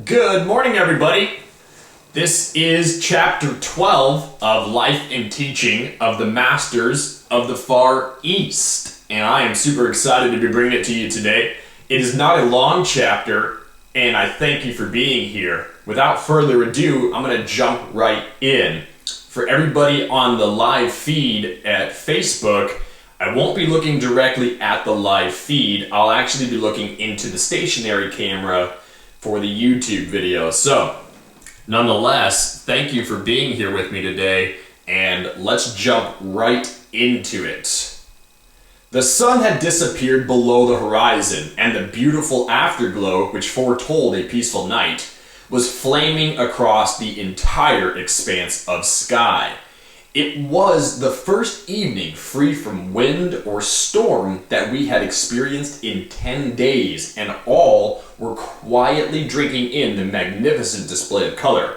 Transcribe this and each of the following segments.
Good morning, everybody. This is chapter 12 of Life and Teaching of the Masters of the Far East, and I am super excited to be bringing it to you today. It is not a long chapter, and I thank you for being here. Without further ado, I'm going to jump right in. For everybody on the live feed at Facebook, I won't be looking directly at the live feed. I'll actually be looking into the stationary camera for the YouTube video. So, nonetheless, thank you for being here with me today, and let's jump right into it. The sun had disappeared below the horizon, and the beautiful afterglow, which foretold a peaceful night, was flaming across the entire expanse of sky. It was the first evening free from wind or storm that we had experienced in 10 days, and all were quietly drinking in the magnificent display of color.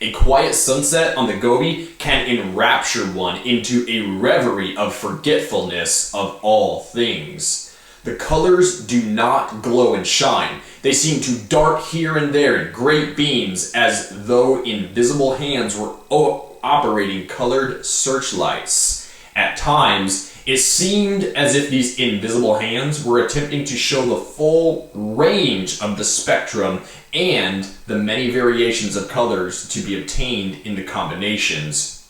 A quiet sunset on the Gobi can enrapture one into a reverie of forgetfulness of all things. The colors do not glow and shine. They seem to dart here and there in great beams as though invisible hands were operating colored searchlights. At times, it seemed as if these invisible hands were attempting to show the full range of the spectrum and the many variations of colors to be obtained in the combinations.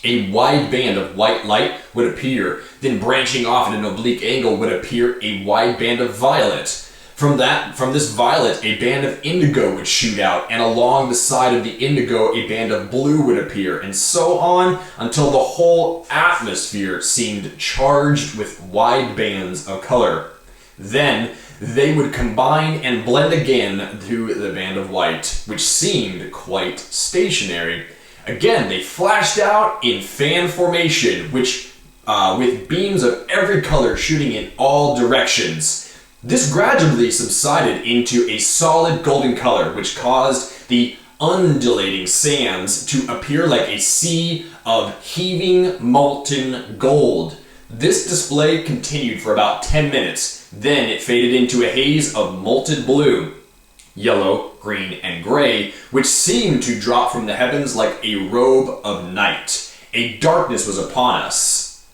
A wide band of white light would appear, then branching off at an oblique angle would appear a wide band of violet. From this violet, a band of indigo would shoot out, and along the side of the indigo, a band of blue would appear, and so on until the whole atmosphere seemed charged with wide bands of color. Then they would combine and blend again to the band of white, which seemed quite stationary. Again, they flashed out in fan formation, with beams of every color shooting in all directions. This gradually subsided into a solid golden color, which caused the undulating sands to appear like a sea of heaving molten gold. This display continued for about 10 minutes, then it faded into a haze of molten blue, yellow, green, and gray, which seemed to drop from the heavens like a robe of night. A darkness was upon us.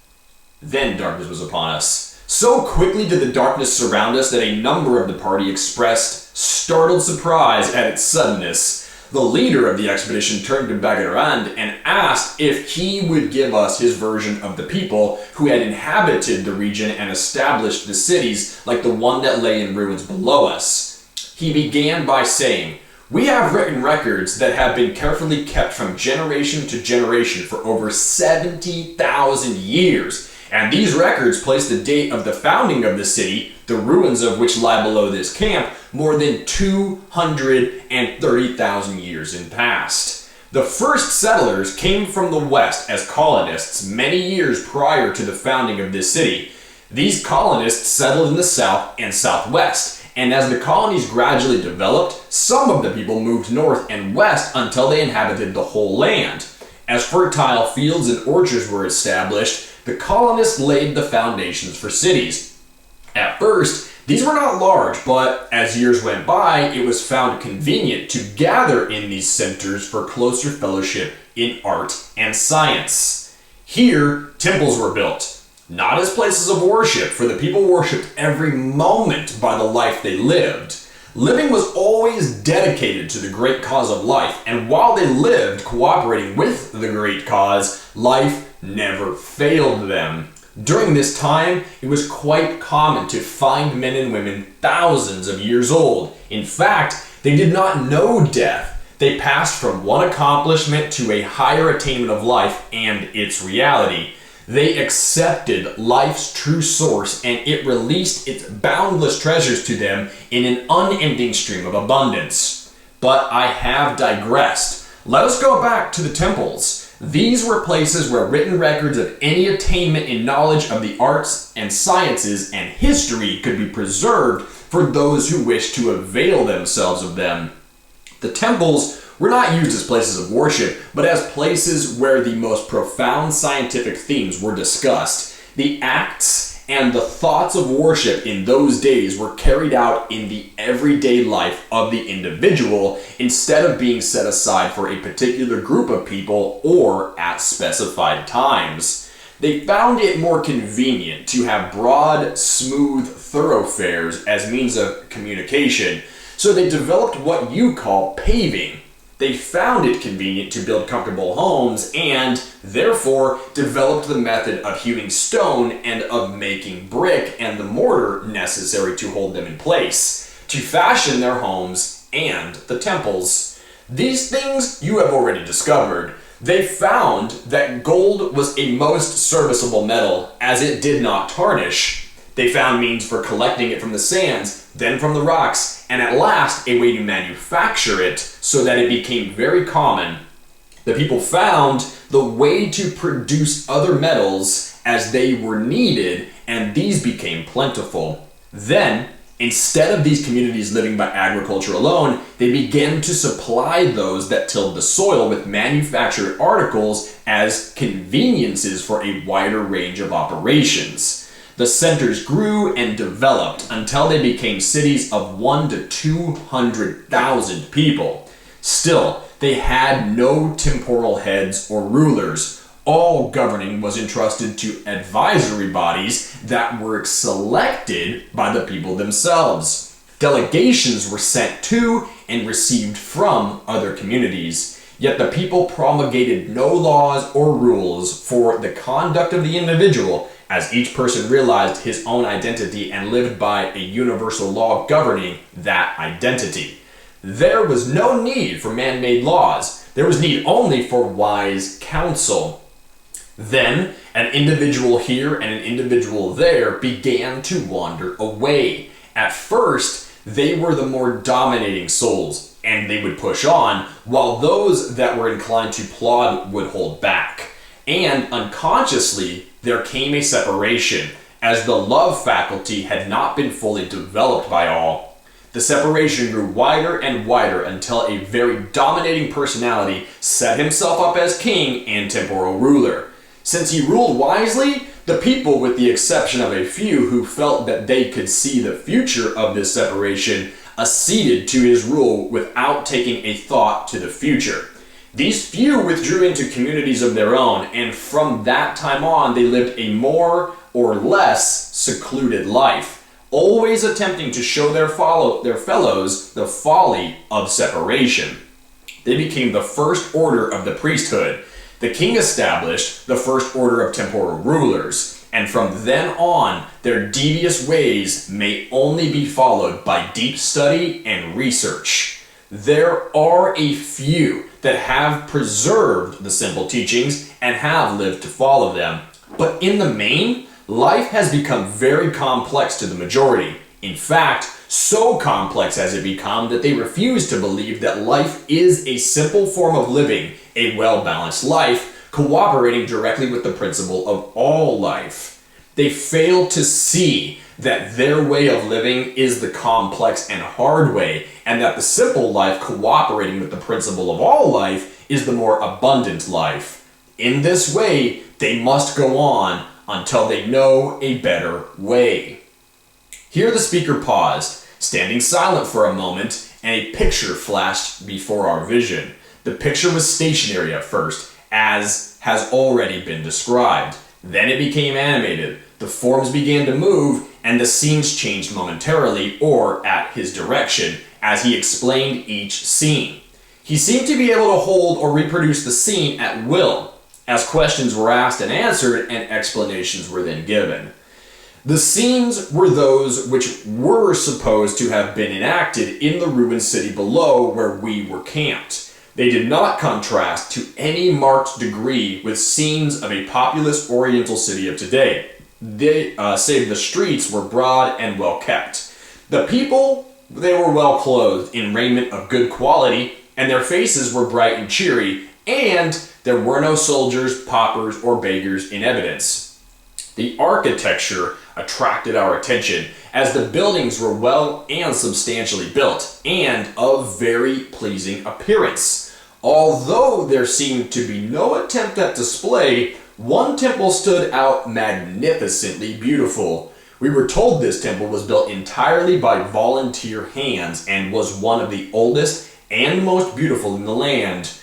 Then darkness was upon us. So quickly did the darkness surround us that a number of the party expressed startled surprise at its suddenness. The leader of the expedition turned to Baird and asked if he would give us his version of the people who had inhabited the region and established the cities like the one that lay in ruins below us. He began by saying, "We have written records that have been carefully kept from generation to generation for over 70,000 years. And these records place the date of the founding of the city, the ruins of which lie below this camp, more than 230,000 years in past. The first settlers came from the west as colonists many years prior to the founding of this city. These colonists settled in the south and southwest, and as the colonies gradually developed, some of the people moved north and west until they inhabited the whole land. As fertile fields and orchards were established, the colonists laid the foundations for cities. At first, these were not large, but as years went by, it was found convenient to gather in these centers for closer fellowship in art and science. Here, temples were built, not as places of worship, for the people worshipped every moment by the life they lived. Living was always dedicated to the great cause of life, and while they lived cooperating with the great cause, life never failed them. During this time, it was quite common to find men and women thousands of years old. In fact, they did not know death. They passed from one accomplishment to a higher attainment of life and its reality. They accepted life's true source, and it released its boundless treasures to them in an unending stream of abundance. But I have digressed. Let us go back to the temples. These were places where written records of any attainment in knowledge of the arts and sciences and history could be preserved for those who wished to avail themselves of them. The temples were not used as places of worship, but as places where the most profound scientific themes were discussed. The acts and the thoughts of worship in those days were carried out in the everyday life of the individual instead of being set aside for a particular group of people or at specified times. They found it more convenient to have broad, smooth thoroughfares as means of communication, so they developed what you call paving. They found it convenient to build comfortable homes and, therefore, developed the method of hewing stone and of making brick and the mortar necessary to hold them in place, to fashion their homes and the temples. These things you have already discovered. They found that gold was a most serviceable metal, as it did not tarnish. They found means for collecting it from the sands, then from the rocks, and at last a way to manufacture it so that it became very common. The people found the way to produce other metals as they were needed, and these became plentiful. Then, instead of these communities living by agriculture alone, they began to supply those that tilled the soil with manufactured articles as conveniences for a wider range of operations. The centers grew and developed until they became cities of 1 to 200,000 people. Still, they had no temporal heads or rulers. All governing was entrusted to advisory bodies that were selected by the people themselves. Delegations were sent to and received from other communities. Yet the people promulgated no laws or rules for the conduct of the individual, as each person realized his own identity and lived by a universal law governing that identity. There was no need for man-made laws. There was need only for wise counsel. Then, an individual here and an individual there began to wander away. At first, they were the more dominating souls, and they would push on, while those that were inclined to plod would hold back. And unconsciously, there came a separation, as the love faculty had not been fully developed by all. The separation grew wider and wider until a very dominating personality set himself up as king and temporal ruler. Since he ruled wisely, the people, with the exception of a few who felt that they could see the future of this separation, acceded to his rule without taking a thought to the future. These few withdrew into communities of their own, and from that time on they lived a more or less secluded life, always attempting to show their fellows the folly of separation. They became the first order of the priesthood. The king established the first order of temporal rulers, and from then on their devious ways may only be followed by deep study and research. There are a few that have preserved the simple teachings and have lived to follow them, but in the main, life has become very complex to the majority. In fact, so complex has it become that they refuse to believe that life is a simple form of living, a well-balanced life, cooperating directly with the principle of all life. They fail to see that their way of living is the complex and hard way, and that the simple life cooperating with the principle of all life is the more abundant life. In this way, they must go on until they know a better way. Here the speaker paused, standing silent for a moment, and a picture flashed before our vision. The picture was stationary at first, as has already been described. Then it became animated. The forms began to move, and the scenes changed momentarily, or at his direction, as he explained each scene. He seemed to be able to hold or reproduce the scene at will, as questions were asked and answered, and explanations were then given. The scenes were those which were supposed to have been enacted in the ruined city below where we were camped. They did not contrast to any marked degree with scenes of a populous oriental city of today. Save the streets were broad and well kept. The people, they were well clothed in raiment of good quality, and their faces were bright and cheery, and there were no soldiers, paupers, or beggars in evidence. The architecture attracted our attention, as the buildings were well and substantially built, and of very pleasing appearance. Although there seemed to be no attempt at display, One temple stood out magnificently beautiful. We were told this temple was built entirely by volunteer hands and was one of the oldest and most beautiful in the land.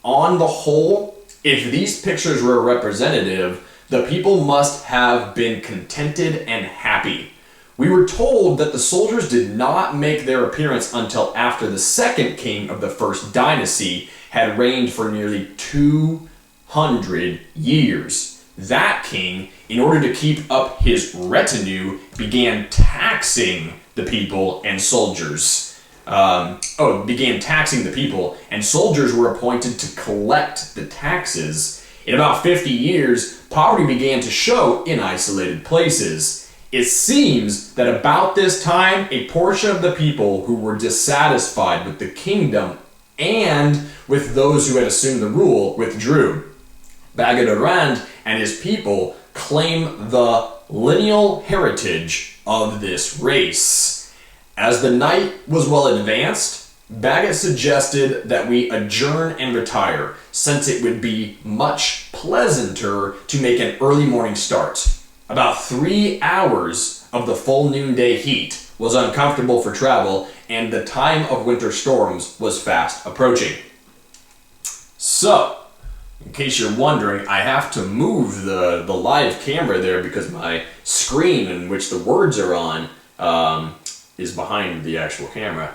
On the whole, if these pictures were representative, the people must have been contented and happy. We were told that the soldiers did not make their appearance until after the second king of the first dynasty had reigned for nearly 200 years. That king, in order to keep up his retinue, began taxing the people and soldiers. Began taxing the people, and soldiers were appointed to collect the taxes. In about 50 years, poverty began to show in isolated places. It seems that about this time, a portion of the people who were dissatisfied with the kingdom and with those who had assumed the rule withdrew. Baird and his people claim the lineal heritage of this race. As the night was well advanced, Baird suggested that we adjourn and retire, since it would be much pleasanter to make an early morning start. About 3 hours of the full noonday heat was uncomfortable for travel, and the time of winter storms was fast approaching. So, in case you're wondering, I have to move the live camera there because my screen in which the words are on is behind the actual camera.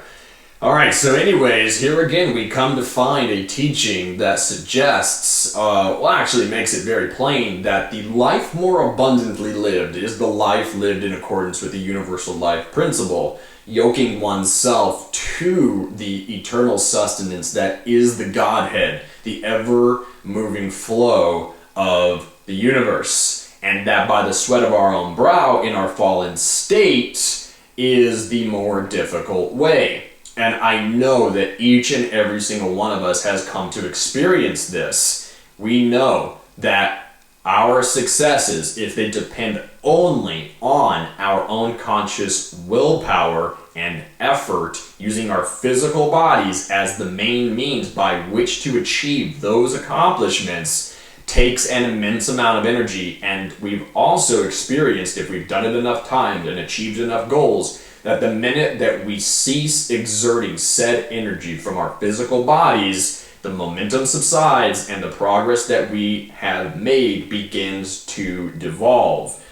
Alright, so anyways, here again we come to find a teaching that suggests, actually makes it very plain that the life more abundantly lived is the life lived in accordance with the universal life principle, yoking oneself to the eternal sustenance that is the Godhead, the ever-moving flow of the universe, and that by the sweat of our own brow in our fallen state is the more difficult way. And I know that each and every single one of us has come to experience this. We know that our successes, if they depend only on our own conscious willpower and effort, using our physical bodies as the main means by which to achieve those accomplishments, takes an immense amount of energy. And we've also experienced, if we've done it enough times and achieved enough goals, that the minute that we cease exerting said energy from our physical bodies, the momentum subsides and the progress that we have made begins to devolve.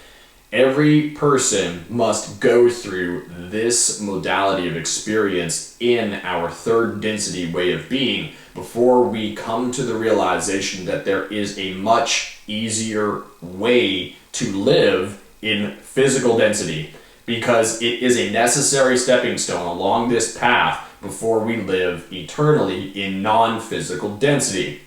Every person must go through this modality of experience in our third density way of being before we come to the realization that there is a much easier way to live in physical density, because it is a necessary stepping stone along this path before we live eternally in non-physical density.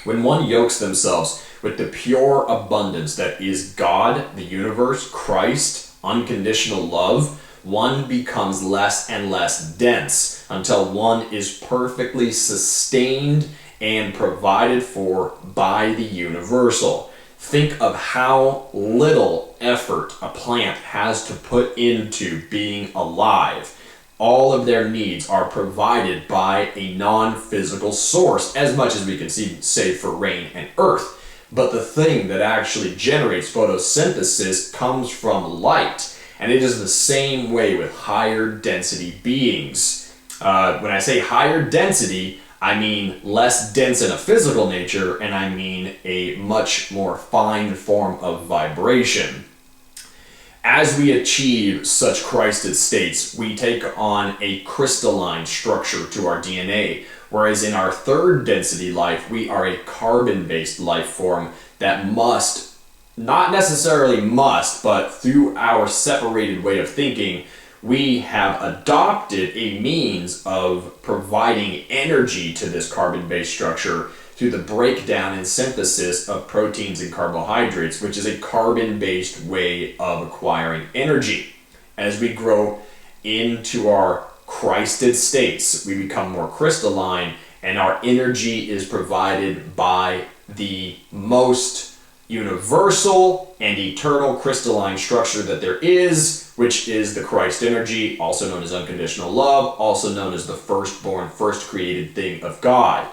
When one yokes themselves with the pure abundance that is God, the universe, Christ, unconditional love, one becomes less and less dense until one is perfectly sustained and provided for by the universal. Think of how little effort a plant has to put into being alive. All of their needs are provided by a non-physical source, as much as we can see, save for rain and earth. But the thing that actually generates photosynthesis comes from light. And it is the same way with higher density beings. When I say higher density, I mean less dense in a physical nature, and I mean a much more fine form of vibration. As we achieve such Christed states, we take on a crystalline structure to our DNA, whereas in our third density life, we are a carbon-based life form that must, not necessarily must, but through our separated way of thinking, we have adopted a means of providing energy to this carbon-based structure through the breakdown and synthesis of proteins and carbohydrates, which is a carbon-based way of acquiring energy. As we grow into our Christed states, we become more crystalline, and our energy is provided by the most universal and eternal crystalline structure that there is, which is the Christ energy, also known as unconditional love, also known as the firstborn, first created thing of God.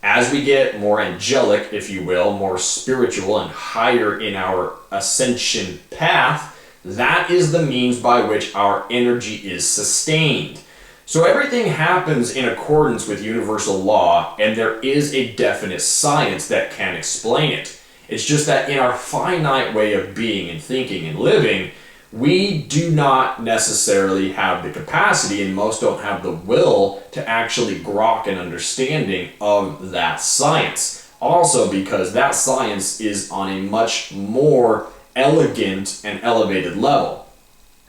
As we get more angelic, if you will, more spiritual and higher in our ascension path, that is the means by which our energy is sustained. So everything happens in accordance with universal law, and there is a definite science that can explain it. It's just that in our finite way of being and thinking and living, we do not necessarily have the capacity, and most don't have the will, to actually grok an understanding of that science. Also because that science is on a much more elegant and elevated level.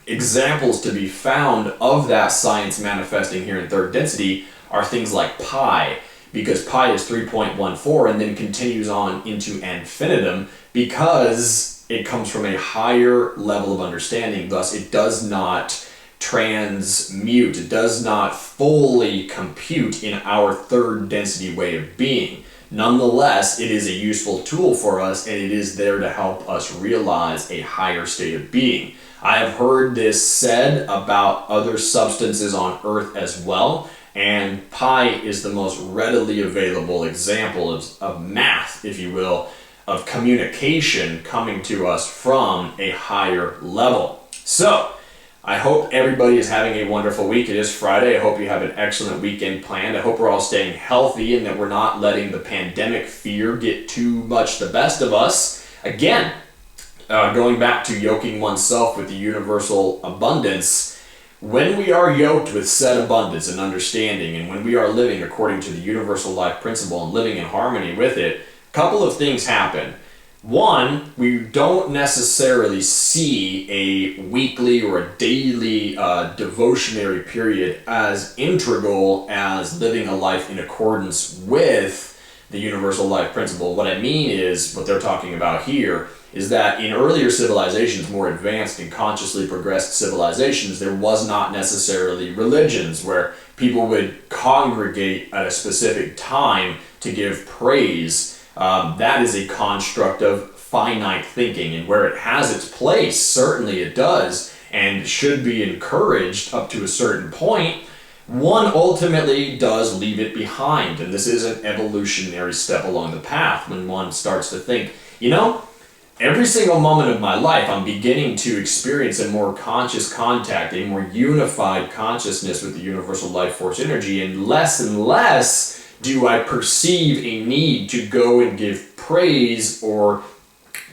Examples to be found of that science manifesting here in third density are things like pi, because pi is 3.14 and then continues on into infinitum because it comes from a higher level of understanding. Thus, it does not transmute, it does not fully compute in our third density way of being. Nonetheless, it is a useful tool for us, and it is there to help us realize a higher state of being. I have heard this said about other substances on Earth as well, and pi is the most readily available example of math, if you will, of communication coming to us from a higher level. So, I hope everybody is having a wonderful week. It is Friday. I hope you have an excellent weekend planned. I hope we're all staying healthy and that we're not letting the pandemic fear get too much the best of us. Again, going back to yoking oneself with the universal abundance, when we are yoked with said abundance and understanding, and when we are living according to the universal life principle and living in harmony with it, a couple of things happen. One, we don't necessarily see a weekly or a daily devotionary period as integral as living a life in accordance with the universal life principle. What I mean is, what they're talking about here, is that in earlier civilizations, more advanced and consciously progressed civilizations, there was not necessarily religions where people would congregate at a specific time to give praise. That is a construct of finite thinking, and where it has its place, certainly it does, and should be encouraged up to a certain point. One ultimately does leave it behind, and this is an evolutionary step along the path when one starts to think, every single moment of my life I'm beginning to experience a more conscious contact, a more unified consciousness with the universal life force energy, and less do I perceive a need to go and give praise or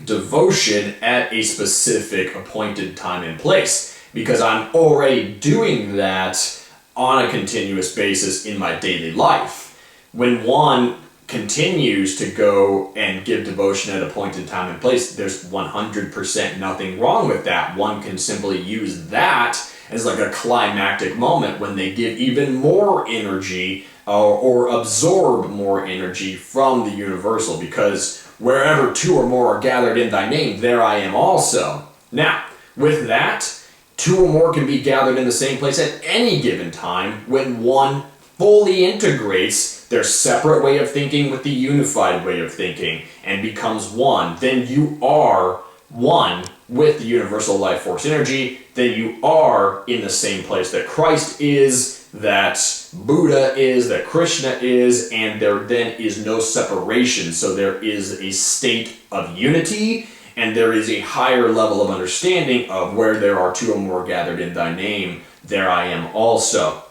devotion at a specific appointed time and place, because I'm already doing that on a continuous basis in my daily life. When one continues to go and give devotion at a point in time and place, there's 100% nothing wrong with that. One can simply use that as like a climactic moment when they give even more energy or absorb more energy from the universal, because wherever two or more are gathered in thy name, there I am also. Now, with that, two or more can be gathered in the same place at any given time when one fully integrates their separate way of thinking with the unified way of thinking and becomes one. Then you are one with the universal life force energy. Then you are in the same place that Christ is, that Buddha is, that Krishna is, and there then is no separation. So there is a state of unity, and there is a higher level of understanding of where there are two or more gathered in thy name, there I am also.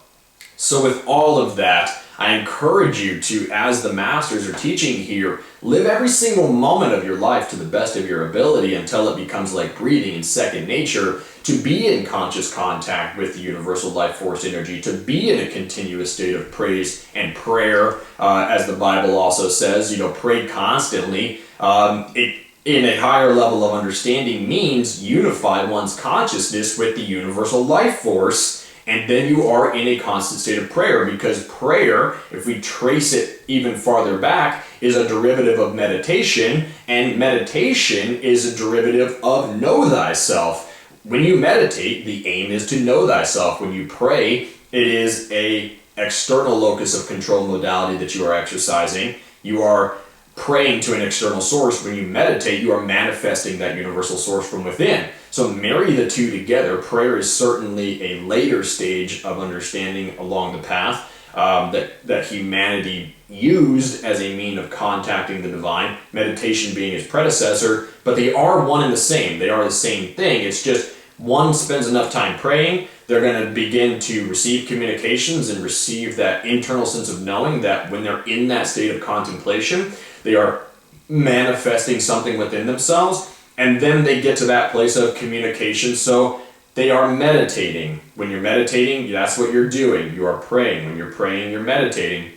So with all of that, I encourage you to, as the masters are teaching here, live every single moment of your life to the best of your ability until it becomes like breathing and second nature, to be in conscious contact with the universal life force energy, to be in a continuous state of praise and prayer, as the Bible also says, pray constantly. In a higher level of understanding means unify one's consciousness with the universal life force, and then you are in a constant state of prayer, because prayer, if we trace it even farther back, is a derivative of meditation, and meditation is a derivative of know thyself. When you meditate, the aim is to know thyself. When you pray, it is a external locus of control modality that you are exercising. You are praying to an external source. When you meditate, you are manifesting that universal source from within. So marry the two together. Prayer is certainly a later stage of understanding along the path. that humanity used as a mean of contacting the divine, meditation being its predecessor, but they are one and the same. They are the same thing. It's just one spends enough time praying, they're going to begin to receive communications and receive that internal sense of knowing that when they're in that state of contemplation, they are manifesting something within themselves, and then they get to that place of communication. So they are meditating. When you're meditating, that's what you're doing. You are praying. When you're praying, you're meditating,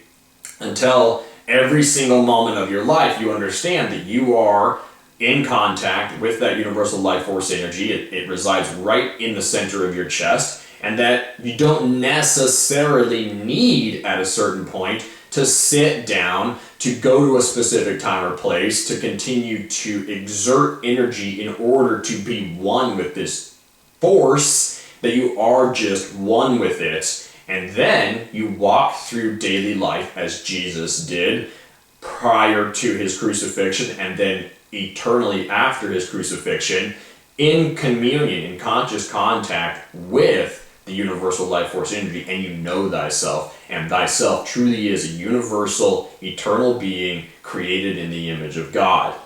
until every single moment of your life you understand that you are in contact with that universal life force energy. It resides right in the center of your chest, and that you don't necessarily need at a certain point to sit down, to go to a specific time or place, to continue to exert energy in order to be one with this force, that you are just one with it. And then you walk through daily life as Jesus did prior to his crucifixion, and then eternally after his crucifixion, in communion, in conscious contact with the universal life force energy, and you know thyself, and thyself truly is a universal, eternal being created in the image of God.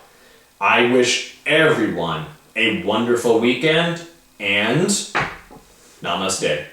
I wish everyone a wonderful weekend, and namaste.